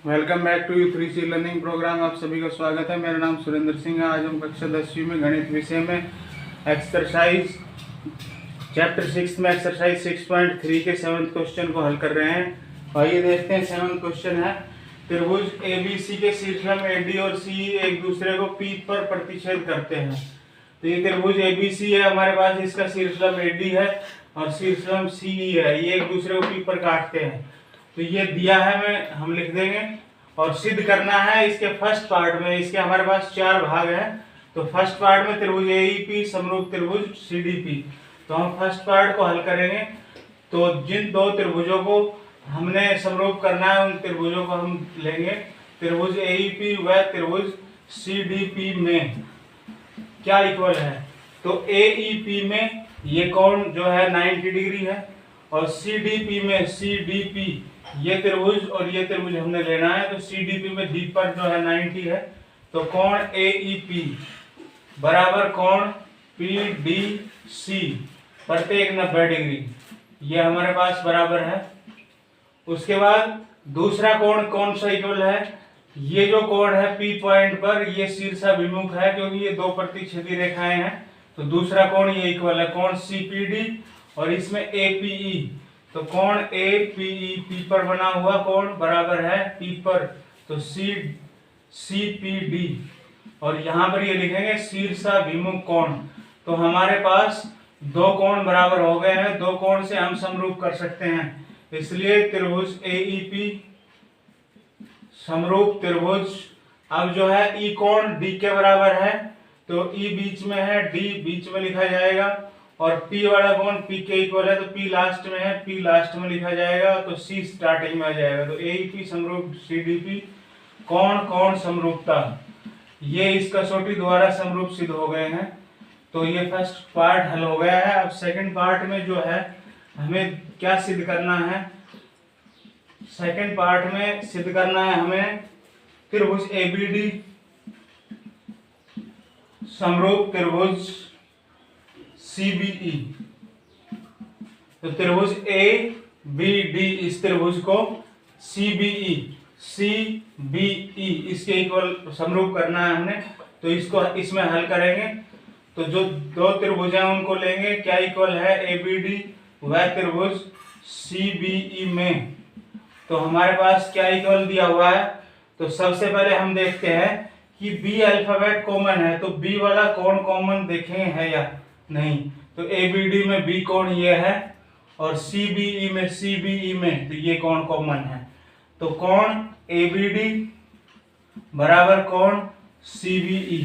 Welcome back to you 3C learning programme. आप सभी का स्वागत है। मेरा नाम सुरेंद्र सिंह है। आज हम कक्षा 10वीं में गणित विषय में एक्सरसाइज चैप्टर 6 में एक्सरसाइज 6.3 के 7th क्वेश्चन को हल कर रहे हैं। आइए देखते हैं। 7th क्वेश्चन है, त्रिभुज ABC के शीर्षलंब AD और CE एक दूसरे को P पर प्रतिच्छेद करते हैं। तो ये त्रिभुज ABC है हमारे पास, इसका शीर्षलंब AD है और शीर्षलंब CE है। ये एक दूसरे को P पर काटते हैं। तो ये दिया है, हम लिख देंगे और सिद्ध करना है इसके फर्स्ट पार्ट में। इसके हमारे पास 4 भाग हैं। तो फर्स्ट पार्ट में त्रिभुज AEP समरूप त्रिभुज CDP। तो हम फर्स्ट पार्ट को हल करेंगे। तो जिन दो त्रिभुजों को हमने समरूप करना है उन त्रिभुजों को हम लेंगे। त्रिभुज AEP व त्रिभुज CDP में क्या इक्वल है। तो AEP में ये कोण जो है 90 डिग्री है और CDP में CDP ये त्रिभुज और ये त्रिभुज हमने लेना है। तो CDP में D पर जो है 90 है। तो कोण AEP बराबर कोण PDC प्रत्येक 90 डिग्री, ये हमारे पास बराबर है। उसके बाद दूसरा कोण कौन सा इक्वल है। ये जो कोण है P पॉइंट पर ये शीर्षाभिमुख है क्योंकि ये दो प्रतिच्छेदी रेखाएं हैं। तो दूसरा कोण ये इक्वल है कोण CPD और इसमें APE। तो कोण APE P पर बना हुआ कोण बराबर है P पर, तो CPD और यहाँ पर ये लिखेंगे शीर्षाभिमुख कोण। तो हमारे पास दो कोण बराबर हो गए हैं। दो कोण से हम समरूप कर सकते हैं, इसलिए त्रिभुज AEP समरूप त्रिभुज। अब जो है E कोण D के बराबर है, तो E बीच में है, D बीच में लिखा जाएगा और P वाला कोण P के इक्वल है, तो P लास्ट में है, P लास्ट में लिखा जाएगा, तो C स्टार्टिंग में आ जाएगा। तो AEP समरूप CDP कोण कोण समरूपता, ये इस कसौटी द्वारा समरूप सिद्ध हो गए हैं। तो ये फर्स्ट पार्ट हल हो गया है। अब सेकंड पार्ट में जो है हमें क्या सिद्ध करना है। सेकंड पार्ट में सिद्ध करना है हमें त्रिभुज ABD समरूप त्रिभुज CBE। तो त्रिभुज ABD इस त्रिभुज को CBE इसके इक्वल समरूप करना है हमने। तो इसको इसमें हल करेंगे। तो जो दो त्रिभुज हैं उनको लेंगे, क्या इक्वल है ABD व त्रिभुज CBE में। तो हमारे पास क्या इक्वल दिया हुआ है। तो सबसे पहले हम देखते हैं कि B अल्फाबेट कॉमन है, तो B वाला कोण कॉमन देखें है या नहीं। तो ABD में B कोण ये है और CBE में तो ये कोण कॉमन है। तो कोण ABD बराबर कोण CBE,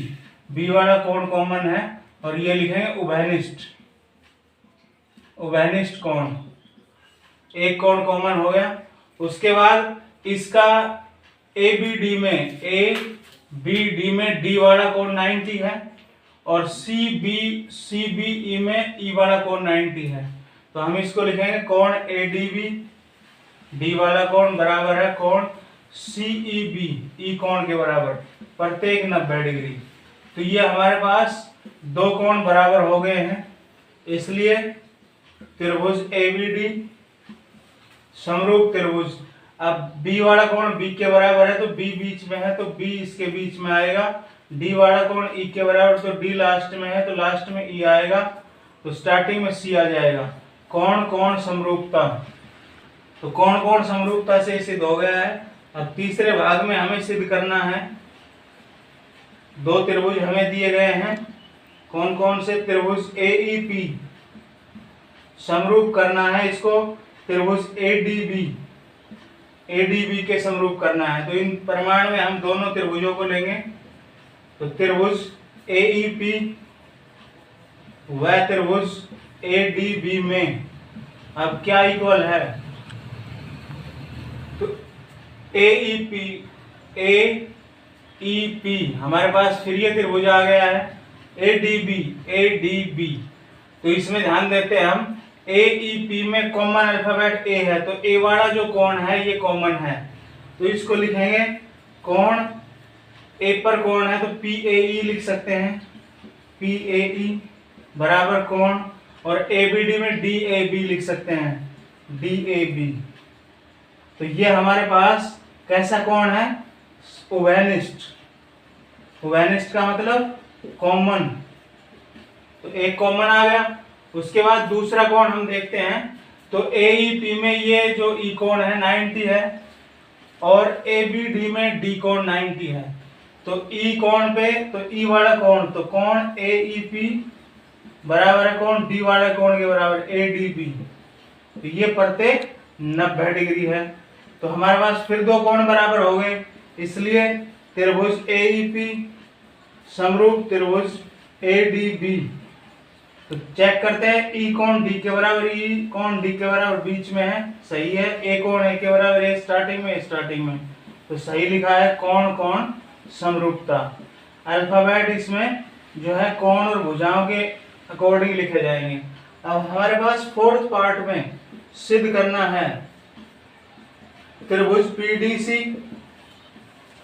B वाला कोण कॉमन है और ये लिखेंगे उभयनिष्ठ कोण। एक कोण कॉमन हो गया। उसके बाद इसका ABD में D वाला कोण 90 है और CBE में E वाला कोण 90 है। तो हम इसको लिखेंगे कोण ADB D वाला कोण बराबर है कोण CEB E कोण के बराबर प्रत्येक 90 डिग्री। तो ये हमारे पास दो कोण बराबर हो गए हैं, इसलिए त्रिभुज ABD समरूप त्रिभुज। अब B वाला कोण B के बराबर है, तो B बीच में है, तो B इसके बीच में आएगा। D वाला कोण E के बराबर, तो D लास्ट में है, तो लास्ट में E आएगा, तो स्टार्टिंग में C आ जाएगा। कोण कोण समरूपता, तो कोण कोण समरूपता से सिद्ध हो गया है। अब तीसरे भाग में हमें सिद्ध करना है। दो त्रिभुज हमें दिए गए हैं, कौन कौन से। त्रिभुज AEP समरूप करना है इसको त्रिभुज ADB के समरूप करना है। तो इन प्रमाण में हम दोनों त्रिभुजों को लेंगे। तो त्रिभुज AEP व त्रिभुज ADB में अब क्या इक्वल है। तो AEP हमारे पास फिर ये त्रिभुज आ गया है ADB। तो इसमें ध्यान देते हैं हम, AEP में कॉमन अल्फाबेट A है, तो A वाला जो कोण है ये कॉमन है, तो इसको लिखेंगे कोण A पर कोण है, तो PAE लिख सकते हैं। PAE बराबर कोण, और ABD में DAB लिख सकते हैं, DAB। तो ये हमारे पास कैसा कोण है? उभयनिष्ठ। उभयनिष्ठ का मतलब कॉमन, तो एक कॉमन आ गया। उसके बाद दूसरा कोण हम देखते हैं, तो AEP में ये जो ई कोण है 90 है और ABD में डी कोण 90 है। तो ई कोण पे तो ई वाला कोण, तो कोण AEP बराबर है कोण डी वाला कोण के बराबर ADB। तो ये प्रत्येक 90 डिग्री है। तो हमारे पास फिर दो कोण बराबर हो गए, इसलिए त्रिभुज AEP समरूप त्रिभुज ADB। तो चेक करते हैं, ई कोण डी के बराबर, ई कोण डी के बराबर बीच में है, सही है। ए कोण ए के बराबर, ए स्टार्टिंग में, तो सही लिखा है। कोण कोण समरूपता। अल्फाबेट इसमें जो है कोण और भुजाओं के अकॉर्डिंग लिखे जाएंगे। अब हमारे पास फोर्थ पार्ट में सिद्ध करना है, त्रिभुज PDC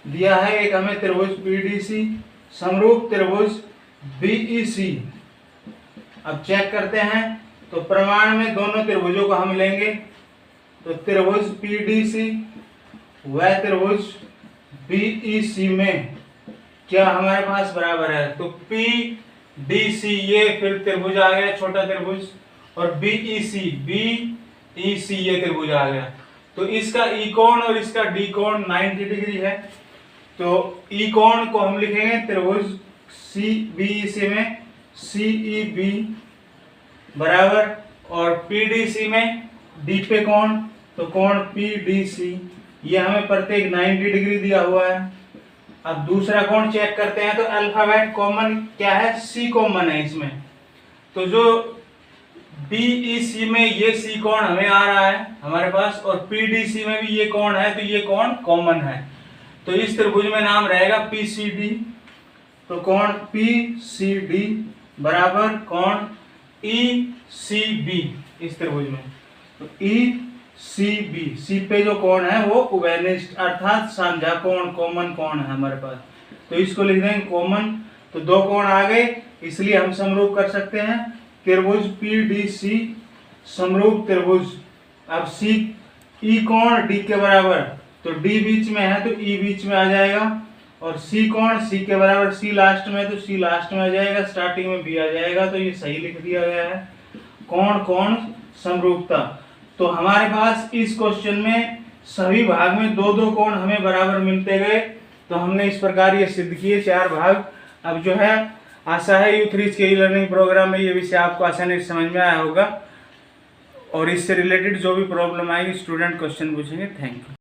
दिया है एक हमें, त्रिभुज PDC समरूप त्रिभुज BEC। अब चेक करते हैं, तो प्रमाण में दोनों त्रिभुजों को हम लेंगे, तो त्रिभुज PDC व त्रिभुज BEC में क्या हमारे पास बराबर है? तो PDC ये फिर त्रिभुज आ गया, छोटा त्रिभुज, और BEC ये त्रिभुज आ गया। तो इसका ई कोण और इसका डी कोण 90 डिग्री है। तो ई कोण को हम लिखेंगे त्रिभुज BEC में CEB बराबर, और PDC में डी पे कोण, तो कोण PDC, ये हमें प्रत्येक 90 डिग्री दिया हुआ है। अब दूसरा कोण चेक करते हैं, तो अल्फाबेट कॉमन क्या है? C कॉमन है इसमें। तो जो BEC में ये C कोण हमें आ रहा है हमारे पास, और PDC में भी ये कोण है, तो ये कोण कॉमन है। तो इस त्रिभुज में नाम रहेगा PCD। तो कोण PCD बराबर कोण ECB इस त्रिभुज में। तो ECB, C पे जो कोण है वो उभयनिष्ठ अर्थात साझा कोण, कॉमन कोण है हमारे पास, तो इसको लिख देंगे कॉमन। तो दो कोण आ गए, इसलिए हम समरूप कर सकते हैं त्रिभुज PDC समरूप त्रिभुज। अब C ई कोण डी के बराबर, तो डी बीच में है तो ई बीच में आ जाएगा, और C कोण C के बराबर, C लास्ट में है तो C लास्ट में आ जाएगा, स्टार्टिंग में B आ जाएगा, तो ये सही लिख दिया गया है। कोण कोण समरूपता। तो हमारे पास इस क्वेश्चन में सभी भाग में दो दो कोण हमें बराबर मिलते गए। तो हमने इस प्रकार ये सिद्ध किए 4 भाग। अब जो है आशा है U3 के लर्निंग प्रोग्राम में ये विषय आपको आसानी से समझ में आया होगा, और इससे रिलेटेड जो भी प्रॉब्लम आएगी स्टूडेंट क्वेश्चन पूछेंगे। Thank you.